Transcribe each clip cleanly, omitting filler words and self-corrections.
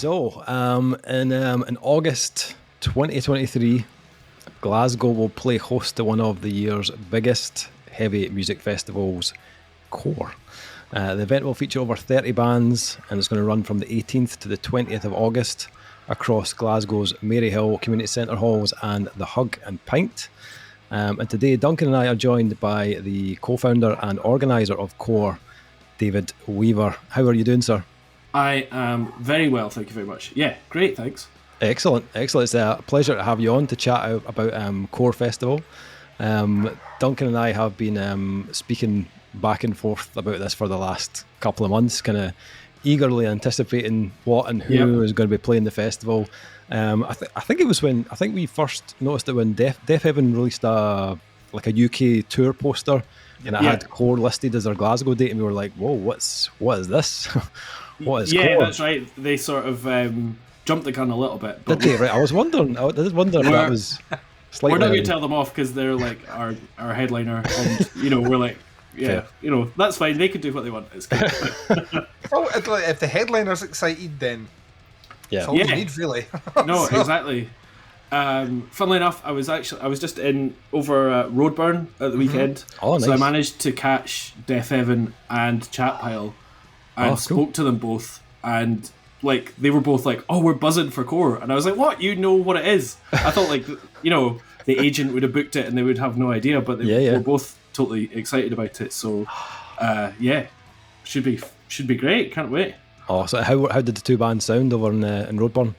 In August 2023, Glasgow will play host to one of the year's biggest heavy music festivals, Core. The event will feature over 30 bands, and it's going to run from the 18th to the 20th of August across Glasgow's Maryhill Community Centre halls and the Hug and Pint. And today, Duncan and I are joined by the co-founder and organiser of Core, David Weaver. How are you doing, sir? I am very well, thank you very much. Yeah, great, thanks. Excellent. It's a pleasure to have you on to chat about Core Festival. Duncan and I have been speaking back and forth about this for the last couple of months, kind of eagerly anticipating what and who is going to be playing the festival. I think it was when we first noticed it when Deaf Heaven released a UK tour poster, and it had Core listed as their Glasgow date, and we were like, "Whoa, what is this? What is Core?" Yeah, that's right. They sort of jumped the gun a little bit. Did they? Right. I did wonder if that was slightly. We're not going to tell them off because they're like our headliner, and we're like, yeah, fair. That's fine. They can do what they want. It's good. Well, if the headliner's excited, then that's all you need, really. No, exactly. Funnily enough, I was just in over Roadburn at the weekend. Oh, nice. So I managed to catch Deaf Heaven and Chat Pile, and spoke to them both, and like they were both like, "Oh, we're buzzing for Core," and I was like, "What? You know what it is?" I thought like the agent would have booked it and they would have no idea, but they were both totally excited about it. So should be great. Can't wait. Oh, so how did the two bands sound over in Roadburn?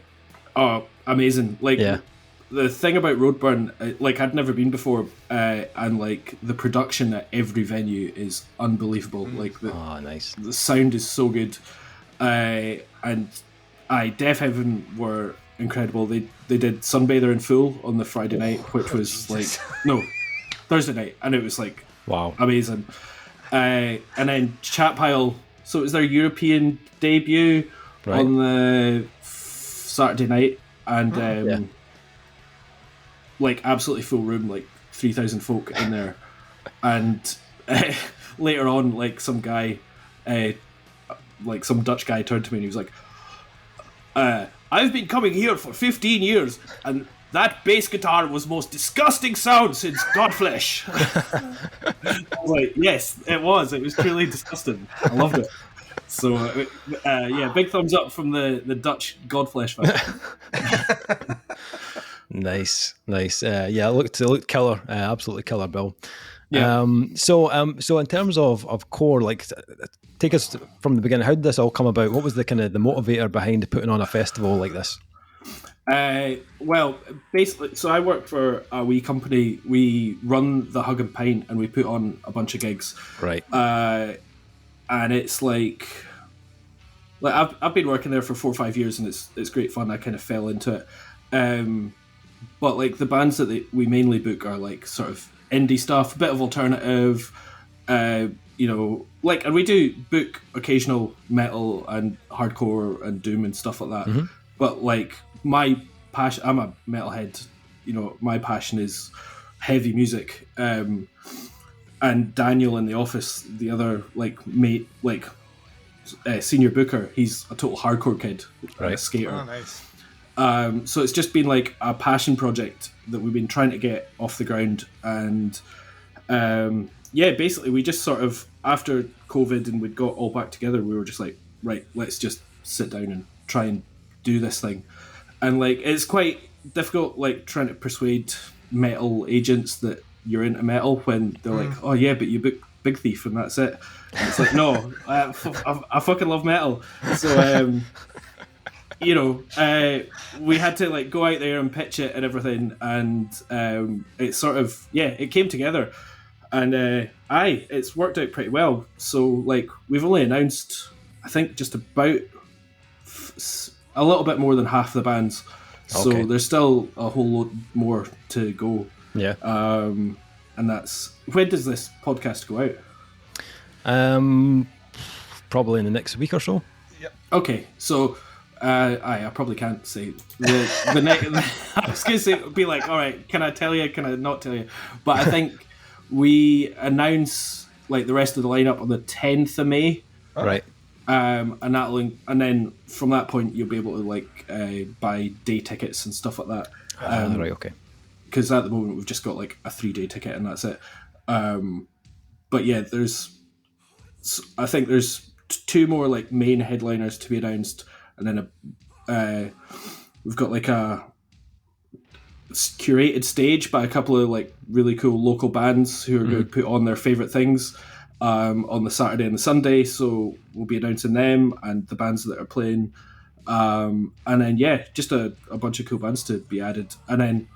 Oh, amazing! The thing about Roadburn, I'd never been before, and like the production at every venue is unbelievable. Nice. The sound is so good, and Deaf Heaven were incredible. They did Sunbather in Full on the Friday night, which was Thursday night, and it was like amazing. And then Chat Pile, so it was their European debut on the Saturday night, and absolutely full room, like 3,000 folk in there. And later on, some guy, some Dutch guy turned to me and he was like, I've been coming here for 15 years and that bass guitar was the most disgusting sound since Godflesh. I was like, yes, it was. It was truly disgusting. I loved it. So, big thumbs up from the Dutch Godflesh fan. Nice. It looked killer. Absolutely killer, Bill. Yeah. So in terms of Core, take us from the beginning. How did this all come about? What was the motivator behind putting on a festival like this? Well, basically, so I work for a wee company. We run the Hug and Pint, and we put on a bunch of gigs. Right. And it's like I've been working there for 4 or 5 years, and it's great fun. I kind of fell into it. But the bands that we mainly book are sort of indie stuff, a bit of alternative, and we do book occasional metal and hardcore and doom and stuff like that. Mm-hmm. But my passion, I'm a metalhead. My passion is heavy music. And Daniel in the office, the other mate, senior booker, he's a total hardcore kid, a skater. Oh, nice. So it's just been a passion project that we've been trying to get off the ground, and basically we just sort of, after COVID and we'd got all back together, we were just like, right, let's just sit down and try and do this thing. And it's quite difficult trying to persuade metal agents that you're into metal when they're like, oh yeah, but you book Big Thief and that's it. And it's like, no, I fucking love metal. So we had to go out there and pitch it and everything, and it sort of it came together, and it's worked out pretty well. So we've only announced, I think, just about a little bit more than half the bands, so there's still a whole lot more to go. And that's, when does this podcast go out? Probably in the next week or so. Yep. Okay, so I probably can't say the next. I was going to say, be like, all right, can I tell you? Can I not tell you? But I think we announce the rest of the lineup on the 10th of May. Right. and then from that point you'll be able to like buy day tickets and stuff like that. Right, okay. Because at the moment we've just got like a 3-day ticket and that's it. But yeah, I think there's 2 more like main headliners to be announced, and then we've got like a curated stage by a couple of like really cool local bands who are going to put on their favourite things on the Saturday and the Sunday. So we'll be announcing them and the bands that are playing. And then just a bunch of cool bands to be added. And then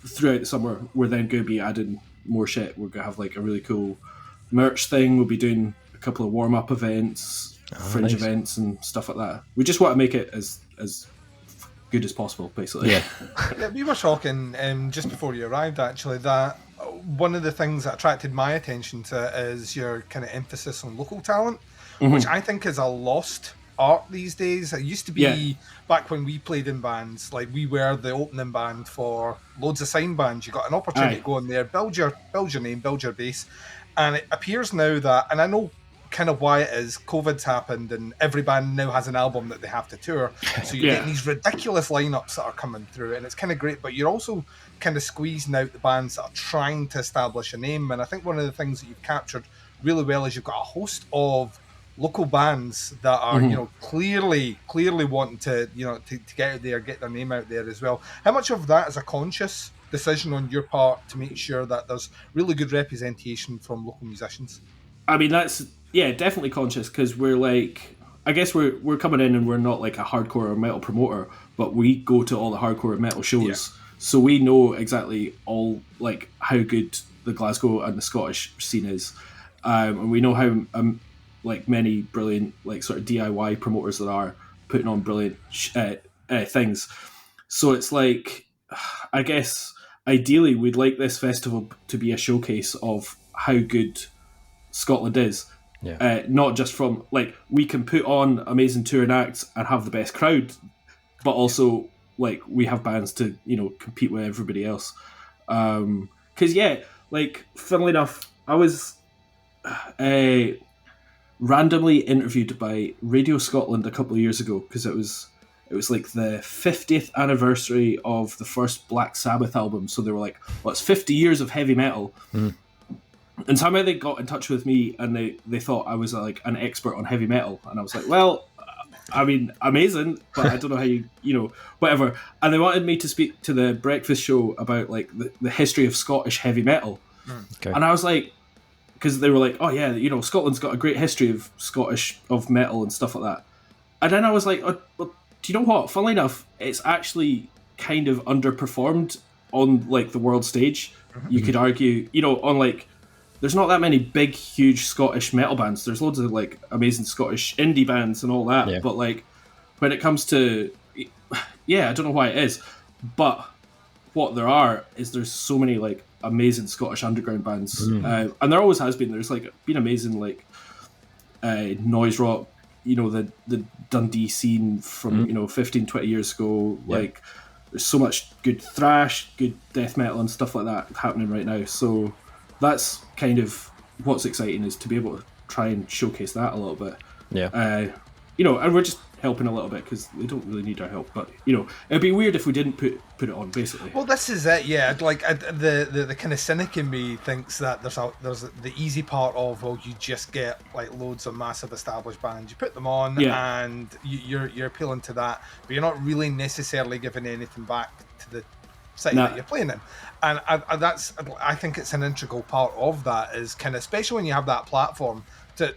throughout the summer, we're then going to be adding more shit. We're going to have like a really cool merch thing. We'll be doing a couple of warm-up events, fringe events and stuff like that. We just want to make it as good as possible, basically. Yeah, we were talking just before you arrived, actually, that one of the things that attracted my attention to it is your kind of emphasis on local talent, which I think is a lost art these days. It used to be back when we played in bands, like we were the opening band for loads of sign bands. You got an opportunity to go in there, build your name, build your base, and it appears now that, and I know kind of why it is, COVID's happened and every band now has an album that they have to tour, so you're getting these ridiculous lineups that are coming through, and it's kind of great, but you're also kind of squeezing out the bands that are trying to establish a name. And I think one of the things that you've captured really well is you've got a host of local bands that are clearly wanting to to get out there, get their name out there as well. How much of that is a conscious decision on your part to make sure that there's really good representation from local musicians? I mean, that's definitely conscious, because we're like, I guess we're coming in and we're not like a hardcore metal promoter, but we go to all the hardcore metal shows, so we know exactly all like how good the Glasgow and the Scottish scene is, and we know how like many brilliant like sort of DIY promoters that are putting on brilliant things. So it's like, I guess ideally we'd like this festival to be a showcase of how good Scotland is. Not just from like, we can put on amazing touring acts and have the best crowd, but also like we have bands to compete with everybody else. Because like funnily enough, I was randomly interviewed by Radio Scotland a couple of years ago, because it was like the 50th anniversary of the first Black Sabbath album. So they were like, well, it's 50 years of heavy metal. And somehow they got in touch with me, and they thought I was like an expert on heavy metal, and I was like, well, I mean, amazing, but I don't know how you whatever. And they wanted me to speak to the breakfast show about like the history of Scottish heavy metal. And I was like, because they were like, oh yeah, Scotland's got a great history of metal and stuff like that. And then I was like, oh, well, do you know what? Funnily enough, it's actually kind of underperformed on like the world stage. You could argue, on like, there's not that many big, huge Scottish metal bands. There's loads of like amazing Scottish indie bands and all that. But like, when it comes to, I don't know why it is, but what there are is there's so many like amazing Scottish underground bands, and there always has been. There's like been amazing like noise rock, the Dundee scene from 15, 20 years ago. Like, there's so much good thrash, good death metal and stuff like that happening right now. So that's kind of what's exciting, is to be able to try and showcase that a little bit. And we're just helping a little bit because they don't really need our help. But it'd be weird if we didn't put it on, basically. Well, this is it. Yeah, like the kind of cynic in me thinks that there's the easy part of, well, you just get like loads of massive established bands, you put them on, and you're appealing to that, but you're not really necessarily giving anything back to the city that you're playing in. And I think it's an integral part of that, is kind of, especially when you have that platform to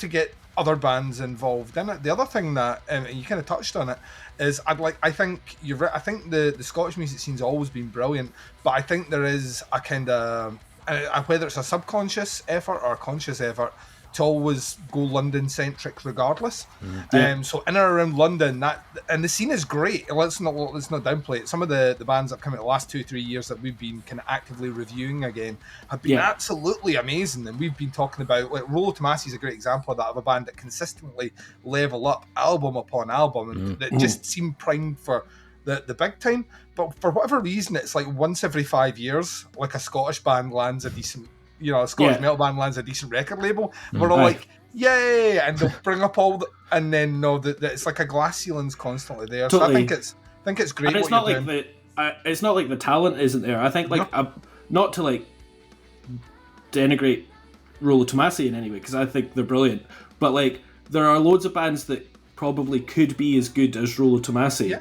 get other bands involved in it. The other thing that, and you kind of touched on it, is I think you're right. I think the Scottish music scene's always been brilliant, but I think there is a kind of, whether it's a subconscious effort or a conscious effort, to always go London centric regardless. So in and around London, and the scene is great. Let's not downplay it. Some of the bands that have come out the last 2-3 years that we've been kind of actively reviewing again have been absolutely amazing. And we've been talking about, like, Rollo Tomasi is a great example of that, of a band that consistently level up album upon album, and that just seem primed for the big time. But for whatever reason, it's like once every 5 years, like a Scottish band lands a decent, a Scottish metal band lands a decent record label. We're all like, yeah, and they'll bring up and then it's like a glass ceiling's constantly there. Totally. So I think it's great. And it's not like it's not like the talent isn't there. I think not to like denigrate Rollo Tomasi in any way, because I think they're brilliant, but like there are loads of bands that probably could be as good as Rollo Tomasi,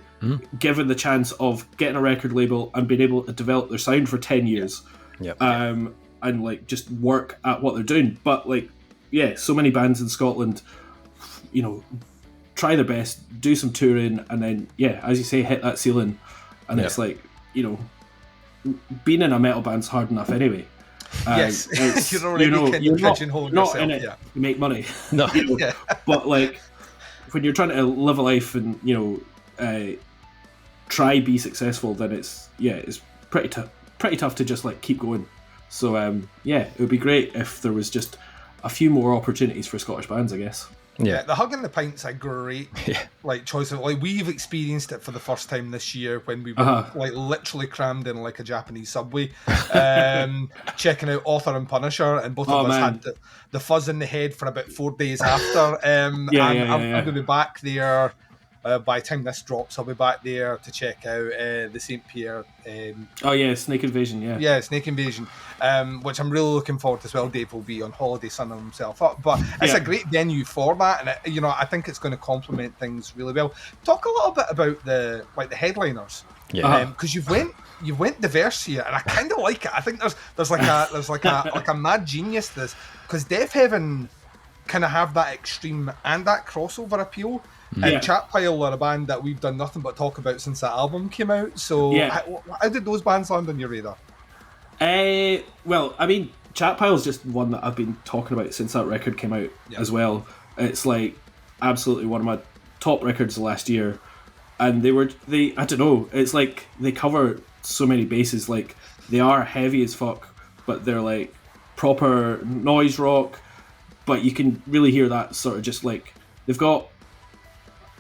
given the chance of getting a record label and being able to develop their sound for 10 years. And like just work at what they're doing. But like, yeah, so many bands in Scotland, you know, try their best, do some touring, and then, yeah, as you say, hit that ceiling. And it's like, you know, being in a metal band's hard enough anyway. Yes, you're already you're not yourself, in it to make money. No, you know? But like when you're trying to live a life and, you know, try be successful, then it's pretty tough to just like keep going. So it would be great if there was just a few more opportunities for Scottish bands, I guess. Yeah, the Hug and the Pint's a great like choice of, like, we've experienced it for the first time this year when we were like literally crammed in like a Japanese subway, checking out Author and Punisher, and both of us had the fuzz in the head for about 4 days after. I'm going to be back there. By the time this drops, I'll be back there to check out the St. Pierre. Snake Invasion, Yeah, Snake Invasion, which I'm really looking forward to as well. Dave will be on holiday sunning himself up, but it's a great venue for that, and I think it's going to complement things really well. Talk a little bit about the headliners, because you've went diverse here, and I kind of like it. I think there's like a mad genius to this, because Death Heaven kind of have that extreme and that crossover appeal. And Chat Pile are a band that we've done nothing but talk about since that album came out. So how did those bands land on your radar? Well, I mean, Chat Pile's just one that I've been talking about since that record came out as well. It's like absolutely one of my top records last year. And I don't know, it's like they cover so many bases. Like, they are heavy as fuck, but they're like proper noise rock. But you can really hear that sort of just like, they've got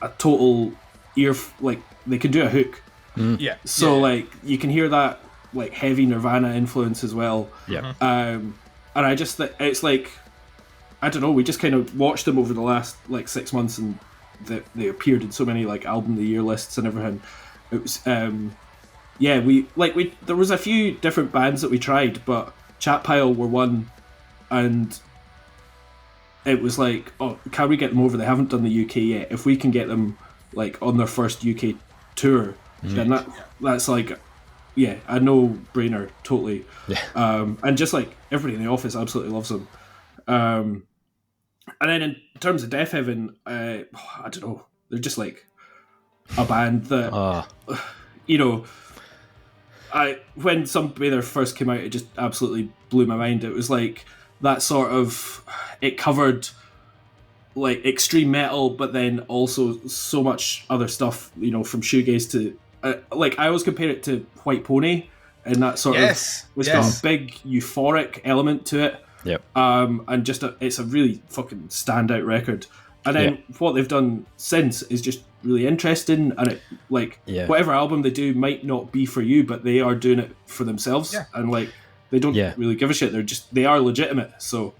a total ear, like they can do a hook. So like you can hear that like heavy Nirvana influence as well. And I just it's like, I don't know, we just kind of watched them over the last like 6 months, and they appeared in so many like album of the year lists and everything. It was there was a few different bands that we tried, but Chat Pile were one, and it was like, oh, can we get them over? They haven't done the UK yet. If we can get them like on their first UK tour, then that's like, a no-brainer, totally. And just like everybody in the office absolutely loves them. And then in terms of Death Heaven, I don't know, they're just like a band that, when Some Bather first came out, it just absolutely blew my mind. It was like that sort of, it covered like extreme metal, but then also so much other stuff, from shoegaze to like, I always compare it to White Pony, and that sort of, it's got a big euphoric element to it. And just it's a really fucking standout record. And then what they've done since is just really interesting, and it like whatever album they do might not be for you, but they are doing it for themselves, and like they don't really give a shit. They are legitimate. So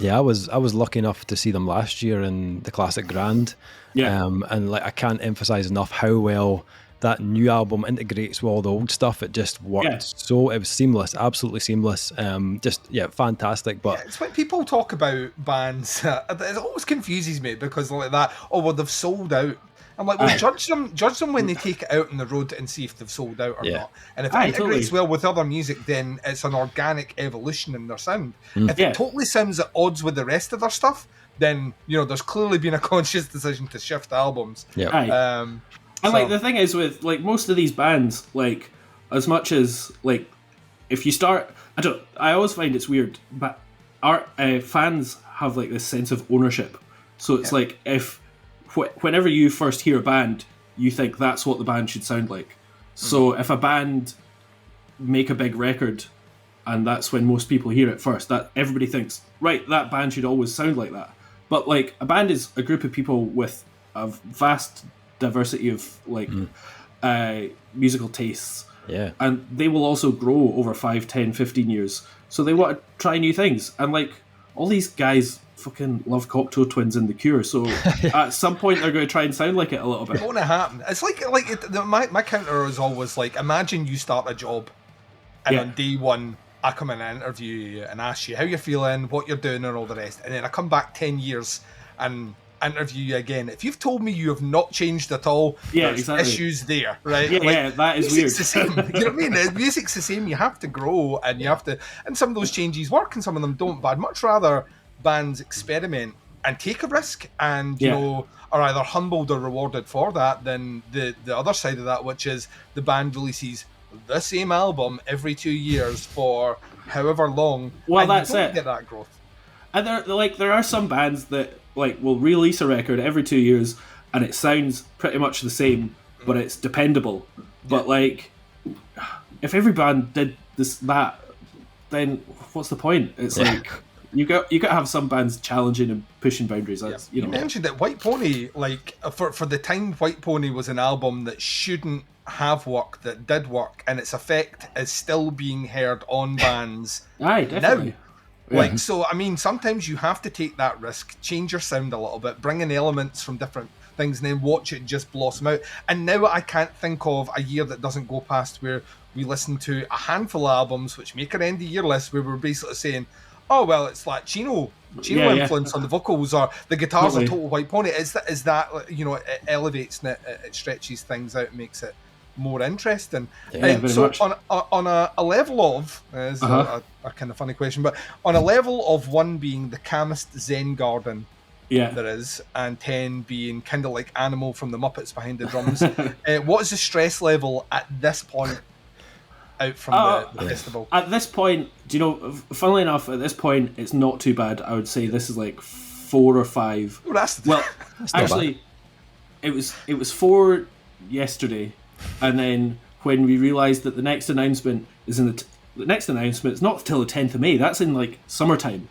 I was lucky enough to see them last year in the Classic Grand. And like, I can't emphasize enough how well that new album integrates with all the old stuff. It just worked so, it was seamless, absolutely seamless. Fantastic. But it's when people talk about bands, it always confuses me, because like that, they've sold out. I'm like, well, judge them when they take it out on the road and see if they've sold out or not. And if it integrates well with other music, then it's an organic evolution in their sound. If it totally sounds at odds with the rest of their stuff, then there's clearly been a conscious decision to shift albums. And like, the thing is with like most of these bands, like, as much as like, if you start, I always find it's weird, but our fans have like this sense of ownership. So it's like, whenever you first hear a band, you think that's what the band should sound like. So if a band make a big record, and that's when most people hear it first, that everybody thinks, right, that band should always sound like that. But like, a band is a group of people with a vast diversity of like musical tastes, and they will also grow over 5, 10, 15 years, so they want to try new things. And like, all these guys fucking love Cocteau Twins and The Cure, so at some point they're going to try and sound like it a little bit. It's going to happen. It's my counter is always like, imagine you start a job and on day one I come in and interview you and ask you how you're feeling, what you're doing and all the rest, and then I come back 10 years and interview you again. If you've told me you have not changed at all, there's issues there, right? Yeah, that is weird. The same. You know what I mean? The music's the same. You have to grow, and you have to, and some of those changes work and some of them don't, but I'd much rather bands experiment and take a risk and you know, are either humbled or rewarded for that than the other side of that, which is the band releases the same album every 2 years for however long. Well, and that's you don't it. Get that growth. And there are some bands that will release a record every 2 years and it sounds pretty much the same, but it's dependable. But if every band did that, then what's the point? It's like you got to have some bands challenging and pushing boundaries. That's, you mentioned that White Pony, for the time, White Pony was an album that shouldn't have worked, that did work, and its effect is still being heard on bands definitely. Now. So I mean, sometimes you have to take that risk, change your sound a little bit, bring in elements from different things, and then watch it just blossom out. And now I can't think of a year that doesn't go past where we listen to a handful of albums which make our end of year list where we're basically saying, oh well, it's like Chino influence on the vocals, or the guitars are total White Pony. Is that you know, it elevates and it stretches things out and makes it more interesting. So much. On a level of a kind of funny question, but on a level of 1 being the calmest Zen garden there is, and 10 being kind of like Animal from the Muppets behind the drums, what is the stress level at this point out from the festival? At this point, do you know, funnily enough, at this point it's not too bad. I would say this is like 4 or 5. Oh, that's actually it was 4 yesterday. And then when we realised that the next announcement is in the next announcement, it's not till the 10th of May. That's in like summertime.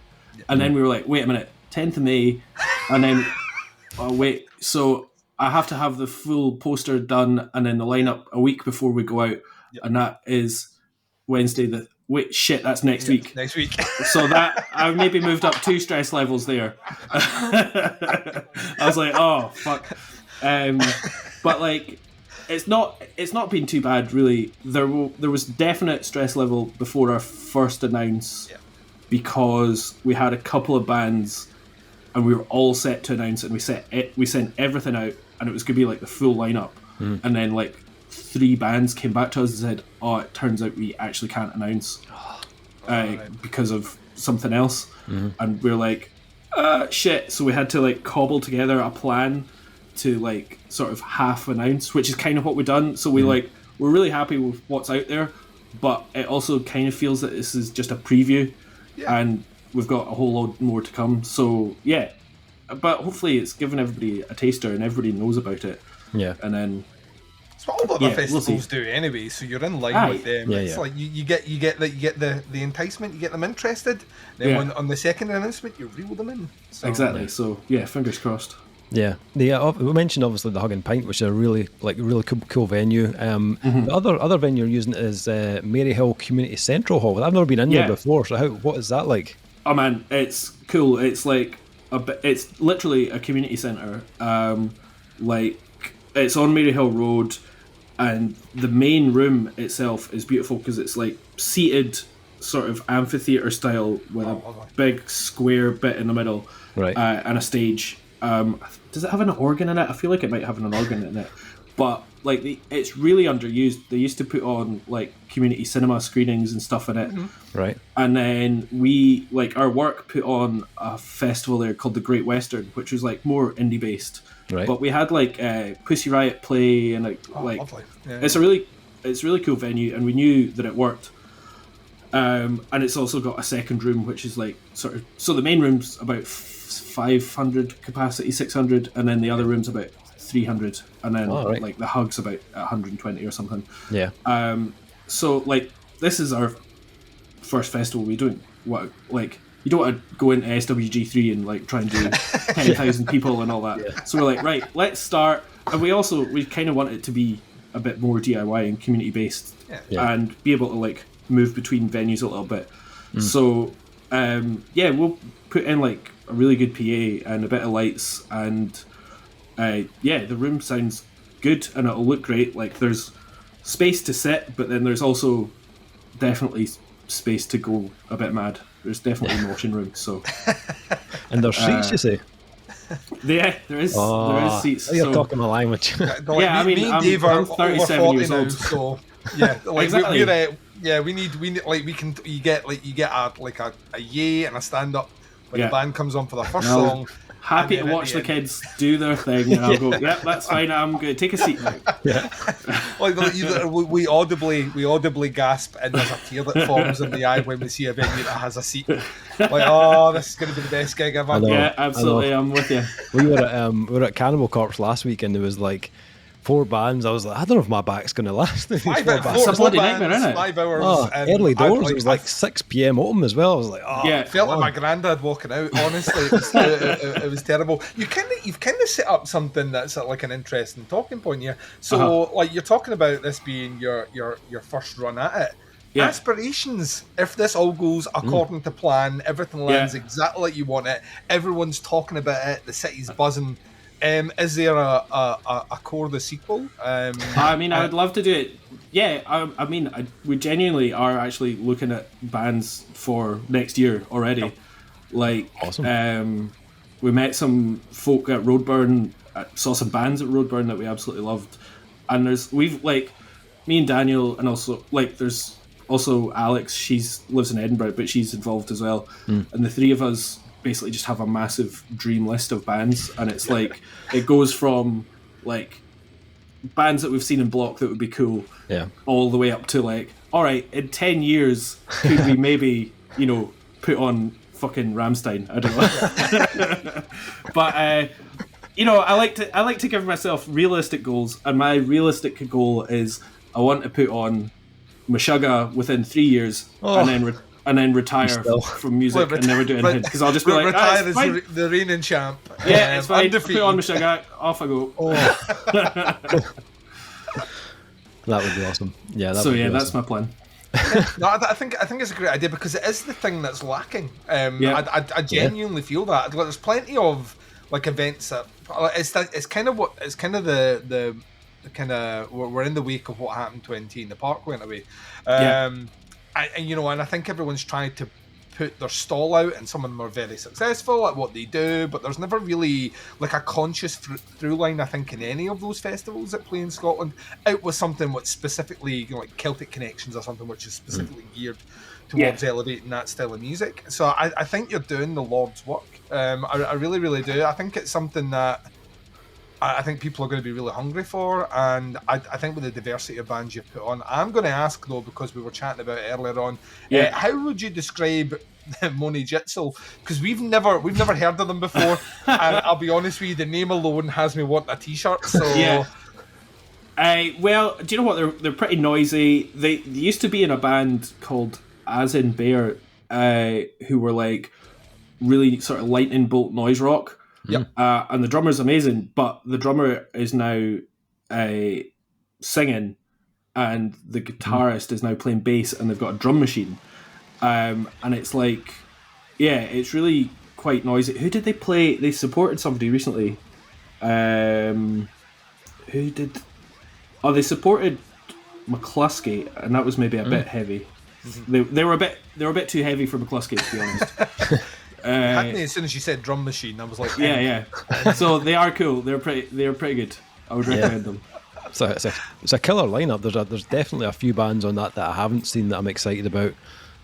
And then we were like, wait a minute, 10th of May, and then wait. So I have to have the full poster done, and then the lineup a week before we go out, and that is Wednesday. That's next week. Next week. So that I maybe moved up 2 stress levels there. I was like, oh fuck. But like, it's not been too bad really. There was definite stress level before our first announce, because we had a couple of bands and we were all set to announce, and we sent everything out, and it was going to be like the full lineup, and then like 3 bands came back to us and said, oh, it turns out we actually can't announce because of something else, and we were like, shit. So we had to like cobble together a plan to like sort of half announce, which is kind of what we've done. So we're really happy with what's out there, but it also kind of feels that this is just a preview, and we've got a whole lot more to come. So but hopefully it's given everybody a taster and everybody knows about it. And then it's what all the festivals do anyway. So you're in line with them. It's like you get the enticement, you get them interested. Then on the second announcement, you reel them in. So, exactly. So fingers crossed. Yeah, we mentioned obviously the Hug and Pint, which is a really cool venue. The other venue you're using is Maryhill Community Central Hall. I've never been in there before, so what is that like? Oh man, it's cool. It's like it's literally a community centre. Like it's on Maryhill Road, and the main room itself is beautiful because it's like seated, sort of amphitheatre style with a big square bit in the middle, and a stage. Does it have an organ in it? I feel like it might have an organ in it, but like it's really underused. They used to put on like community cinema screenings and stuff in it, right? And then we, like our work, put on a festival there called the Great Western, which was like more indie based, right? But we had like Pussy Riot play and it's a really cool venue, and we knew that it worked. And it's also got a second room, which is like sort of, so the main room's about 500 capacity, 600, and then the other room's about 300, and then like the Hug's about 120 or something. So like this is our first festival. We don't want, like, you don't want to go into SWG3 and like try and do 10,000 people and all that. So we're like, right, let's start. And we kind of want it to be a bit more DIY and community based, and be able to like move between venues a little bit. So we'll put in like a really good PA and a bit of lights, and the room sounds good and it'll look great. Like there's space to sit, but then there's also definitely space to go a bit mad. There's definitely motion room. So, and there's seats, you say? Yeah, there is seats. You're talking the language. Me and Dave are I'm 37 over 40 years now, old. so yeah, like Exactly. we need like you get a yay and a stand up when the band comes on for the first song. Happy to watch the kids do their thing, and I'll go, yeah, that's fine. I'm going to take a seat now. Yeah. Like we audibly gasp, and there's a tear that forms in the eye when we see a venue that has a seat. Like, oh, this is going to be the best gig ever. Yeah, absolutely. I'm with you. We were at Cannibal Corpse last week, and there was like 4 bands. I was like, I don't know if my back's going to last. It's a bloody nightmare, isn't it? 5 hours. Early doors. It was like 6 p.m. open as well. I was like, I felt like my granddad walking out. Honestly, it was terrible. You've kind of set up something that's like an interesting talking point here. So, like, you're talking about this being your first run at it. Yeah. Aspirations. If this all goes according to plan, everything lands exactly like you want it. Everyone's talking about it. The city's buzzing. Is there a core of the sequel? I mean, I would love to do it. Yeah, I mean, we genuinely are actually looking at bands for next year already. Like, awesome. We met some folk at Roadburn, saw some bands at Roadburn that we absolutely loved, and me and Daniel, and also like there's also Alex. She lives in Edinburgh, but she's involved as well, and the 3 of us basically just have a massive dream list of bands, and it's like it goes from like bands that we've seen in Block that would be cool, all the way up to like, all right, in 10 years could we maybe put on fucking Rammstein? I don't know. But I like to give myself realistic goals, and my realistic goal is I want to put on Meshuggah within 3 years, and then retire from music and never do anything, because I'll just be like, retire as the reigning champ. Yeah, it's fine. Put on Meshuggah, off I go. That would be awesome. Yeah. That's my plan. No, I think it's a great idea, because it is the thing that's lacking. I genuinely feel that. Like, there's plenty of like events that it's kind of the kind of we're in the wake of what happened 20 in the park went away. And I think everyone's trying to put their stall out, and some of them are very successful at what they do, but there's never really like a conscious through line, I think, in any of those festivals that play in Scotland, out with something which specifically, like Celtic Connections or something which is specifically geared towards elevating that style of music. So I think you're doing the Lord's work. I really, really do. I think it's something that I think people are going to be really hungry for, and I think with the diversity of bands you've put on, I'm going to ask though, because we were chatting about it earlier on, how would you describe Moni Jitzel? Because we've never heard of them before, and I'll be honest with you, the name alone has me wanting a t-shirt. So well, do you know what? They're pretty noisy. They used to be in a band called As in Bear, who were like really sort of lightning bolt noise rock. Yep. And the drummer's amazing, but the drummer is now singing, and the guitarist is now playing bass, and they've got a drum machine. And it's like, it's really quite noisy. Who did they play? They supported somebody recently. Who did? Oh, they supported McCluskey, and that was maybe a bit heavy. They were a bit too heavy for McCluskey, to be honest. Had me as soon as you said drum machine, I was like, yeah. So they are cool. They're pretty good. I would recommend them. So it's a killer lineup. There's definitely a few bands on that I haven't seen that I'm excited about.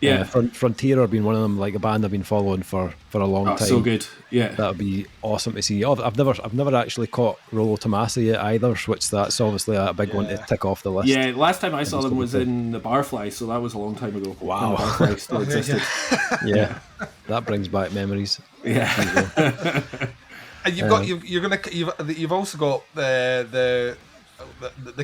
Yeah, Frontier have been one of them, like a band I've been following for a long time. So good. Yeah, that would be awesome to see. I've never actually caught Rollo Tomasi yet either, which that's obviously a big one to tick off the list. Yeah, last time I saw them was in the Barfly, so that was a long time ago. Wow, the Barfly still existed. Yeah, that brings back memories. Yeah, and you've also got the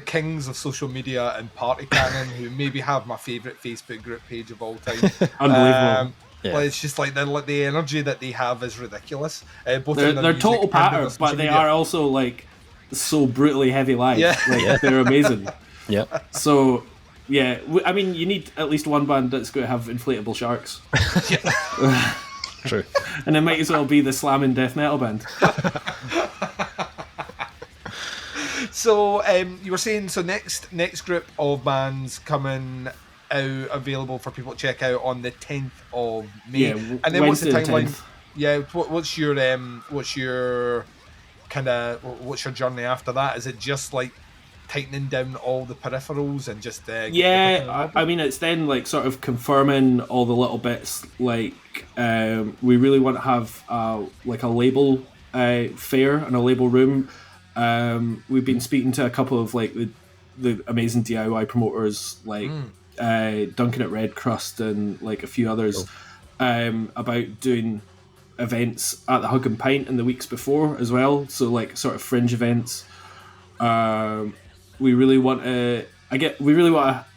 kings of social media and Party Cannon, who maybe have my favourite Facebook group page of all time. Unbelievable. Like, it's just like the energy that they have is ridiculous. Both they're total patter, but they are also like so brutally heavy live. Yeah. They're amazing. Yeah. So I mean, you need at least one band that's going to have inflatable sharks. True. And it might as well be the slamming death metal band. So you were saying, so next group of bands coming out available for people to check out on the 10th of May. Yeah, and then Wednesday what's the timeline? 10th. Yeah, what's your journey after that? Is it just like tightening down all the peripherals and just I mean, it's then like sort of confirming all the little bits. Like we really want to have like a label fair and a label room. We've been speaking to a couple of like the amazing DIY promoters like Duncan at Red Crust and like a few others about doing events at the Hug and Pint in the weeks before as well. So like sort of fringe events. We really want to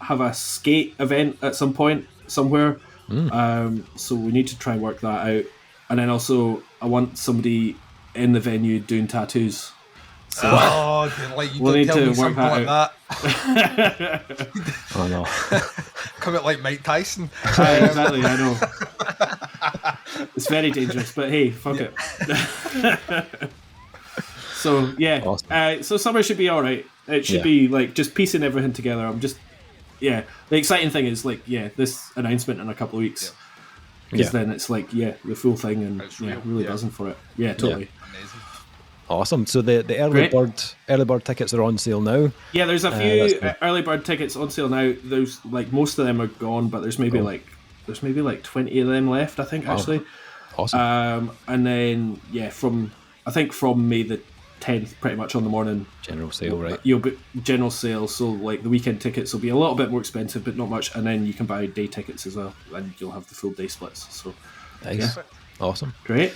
have a skate event at some point somewhere. So we need to try and work that out. And then also I want somebody in the venue doing tattoos. So we'll need to work that out. Oh no. Come out like Mike Tyson. Exactly, I know. It's very dangerous, but hey, fuck it. So yeah, awesome. So summer should be all right. It should be like just piecing everything together. I'm just the exciting thing is like this announcement in a couple of weeks, because then it's like the full thing and really buzzing for it. Yeah, totally. Amazing. Awesome. So the early bird tickets are on sale now. Yeah, there's a few early bird tickets on sale now. There's like most of them are gone, but there's maybe like 20 of them left, I think, actually. Awesome. And then from May the 10th, pretty much on the morning. General sale, right? You'll be general sale, so like the weekend tickets will be a little bit more expensive, but not much. And then you can buy day tickets as well, and you'll have the full day splits. So nice, awesome, great.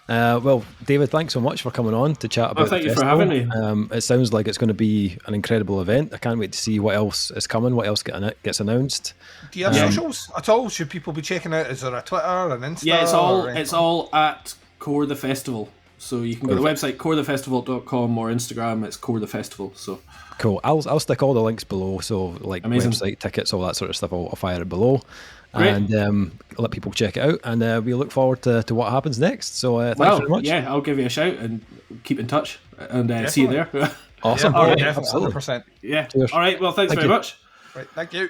Well, David, thanks so much for coming on to chat about. Thank you for having me. It sounds like it's going to be an incredible event. I can't wait to see what else is coming, what else gets announced. Do you have socials at all? Should people be checking out? Is there a Twitter, an Insta? Yeah, it's all at Core the Festival. So you can go to the website corethefestival.com or Instagram. It's Core the Festival. So cool. I'll stick all the links below. So like amazing. Website, tickets, all that sort of stuff. I'll fire it below. Great. And let people check it out, and we look forward to what happens next. So thanks very much. Yeah, I'll give you a shout and keep in touch, and see you there. Awesome. Yeah, 100%. Yeah. Cheers. All right. Well, thanks very much. Right. Thank you.